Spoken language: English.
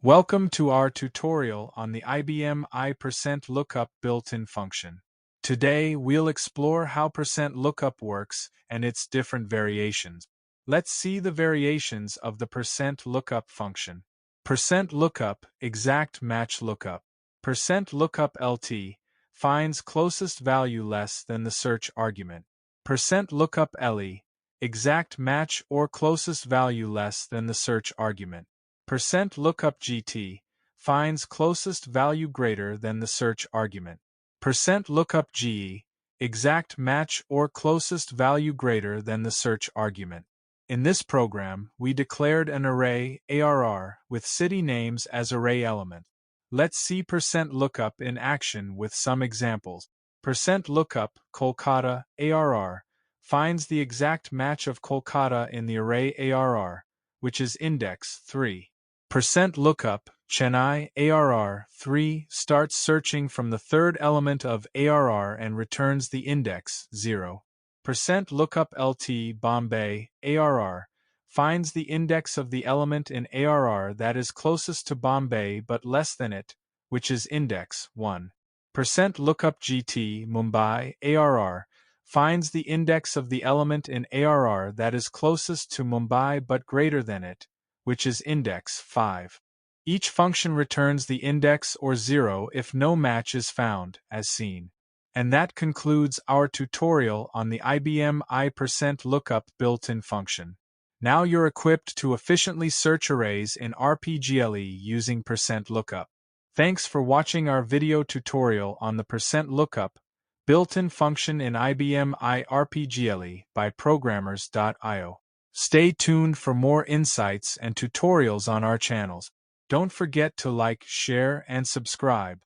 Welcome to our tutorial on the IBM I%LOOKUP built-in function. Today we'll explore how %lookup works and its different variations. Let's see the variations of the %lookup function. %lookup exact match lookup. %lookuplT finds closest value less than the search argument. %lookuple exact match or closest value less than the search argument. %LOOKUPGT finds closest value greater than the search argument. %LOOKUPGE exact match or closest value greater than the search argument. In this program, we declared an array ARR with city names as array element. Let's see %lookup in action with some examples. %lookup Kolkata ARR finds the exact match of Kolkata in the array ARR, which is index 3. %lookup Chennai ARR 3 starts searching from the third element of ARR and returns the index 0. %lookuplT Bombay ARR finds the index of the element in ARR that is closest to Bombay but less than it, which is index 1. %lookuPGT Mumbai ARR finds the index of the element in ARR that is closest to Mumbai but greater than it, which is index 5. Each function returns the index or 0 if no match is found, as seen. And that concludes our tutorial on the IBM I%lookup built-in function. Now you're equipped to efficiently search arrays in RPGLE using %lookup. Thanks for watching our video tutorial on the %lookup built-in function in IBM I RPGLE by programmers.io. Stay tuned for more insights and tutorials on our channels. Don't forget to like, share, and subscribe.